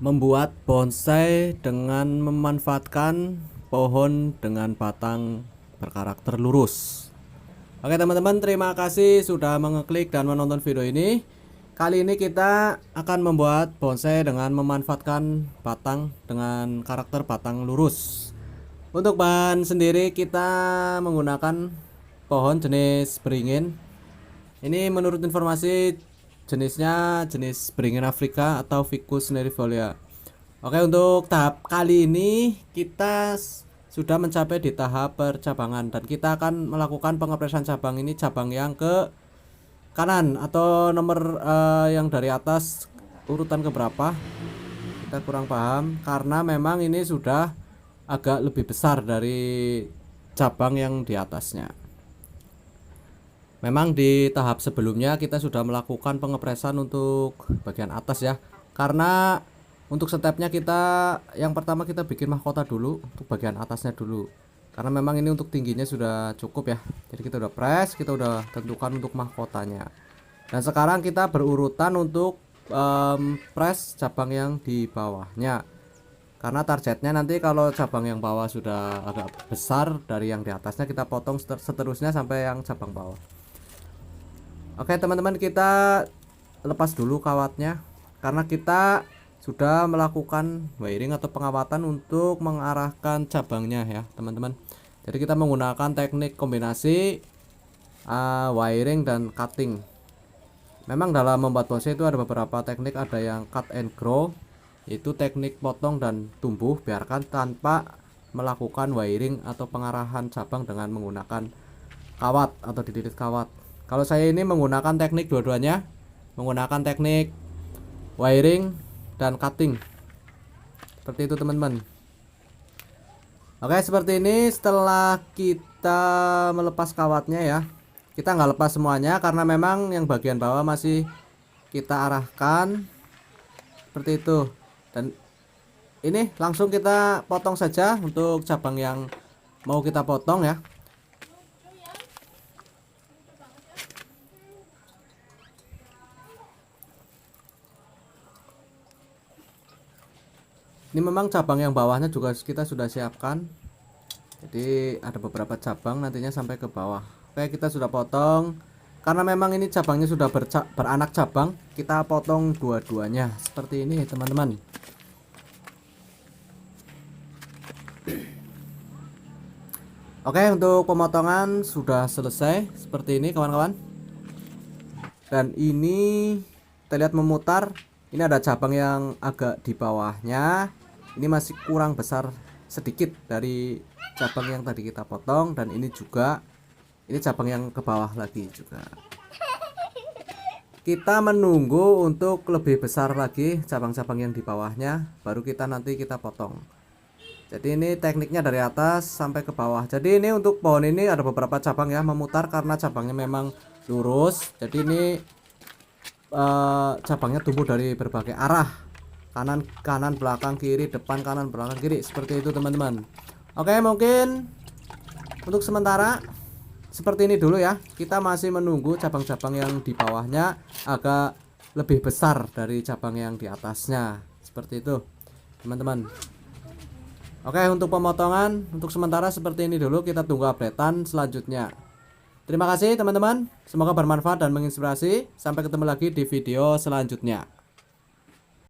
Membuat bonsai dengan memanfaatkan pohon dengan batang berkarakter lurus. Oke teman-teman, terima kasih sudah mengeklik dan menonton video ini. Kali ini kita akan membuat bonsai dengan memanfaatkan batang dengan karakter batang lurus. Untuk bahan sendiri kita menggunakan pohon jenis beringin. Ini menurut informasi jenisnya jenis beringin Afrika atau Ficus nerifolia. Oke, untuk tahap kali ini kita sudah mencapai di tahap percabangan dan kita akan melakukan pengepresan cabang ini, cabang yang ke kanan atau nomor yang dari atas urutan keberapa kita kurang paham, karena memang ini sudah agak lebih besar dari cabang yang di atasnya. Memang di tahap sebelumnya kita sudah melakukan pengepresan untuk bagian atas ya, karena untuk stepnya kita yang pertama kita bikin mahkota dulu untuk bagian atasnya dulu, karena memang ini untuk tingginya sudah cukup ya. Jadi kita udah press, kita udah tentukan untuk mahkotanya, dan sekarang kita berurutan untuk press cabang yang di bawahnya, karena targetnya nanti kalau cabang yang bawah sudah agak besar dari yang di atasnya, kita potong seterusnya sampai yang cabang bawah. Oke teman-teman, kita lepas dulu kawatnya karena kita sudah melakukan wiring atau pengawatan untuk mengarahkan cabangnya ya teman-teman. Jadi kita menggunakan teknik kombinasi wiring dan cutting. Memang dalam membuat bonsai itu ada beberapa teknik, ada yang cut and grow, itu teknik potong dan tumbuh biarkan tanpa melakukan wiring atau pengarahan cabang dengan menggunakan kawat atau dililit kawat. Kalau saya ini menggunakan teknik dua-duanya, menggunakan teknik wiring dan cutting. Seperti itu teman-teman. Oke, seperti ini. Setelah kita melepas kawatnya ya, kita nggak lepas semuanya karena memang yang bagian bawah masih kita arahkan seperti itu. Dan ini langsung kita potong saja untuk cabang yang mau kita potong ya. Ini memang cabang yang bawahnya juga kita sudah siapkan. Jadi ada beberapa cabang nantinya sampai ke bawah. Oke, kita sudah potong. Karena memang ini cabangnya sudah beranak cabang, kita potong dua-duanya seperti ini teman-teman. Oke, untuk pemotongan sudah selesai seperti ini kawan-kawan. Dan ini kita lihat memutar, ini ada cabang yang agak di bawahnya. Ini masih kurang besar sedikit dari cabang yang tadi kita potong, dan ini juga, ini cabang yang ke bawah lagi juga. Kita menunggu untuk lebih besar lagi cabang-cabang yang di bawahnya, baru kita nanti kita potong. Jadi ini tekniknya dari atas sampai ke bawah. Jadi ini untuk pohon ini ada beberapa cabang ya, memutar karena cabangnya memang lurus. Jadi ini cabangnya tumbuh dari berbagai arah, kanan belakang kiri, depan kanan belakang kiri, seperti itu teman-teman. Oke, mungkin untuk sementara seperti ini dulu ya. Kita masih menunggu cabang-cabang yang di bawahnya agak lebih besar dari cabang yang di atasnya, seperti itu teman-teman. Oke, untuk pemotongan untuk sementara seperti ini dulu, kita tunggu updatean selanjutnya. Terima kasih teman-teman, semoga bermanfaat dan menginspirasi. Sampai ketemu lagi di video selanjutnya.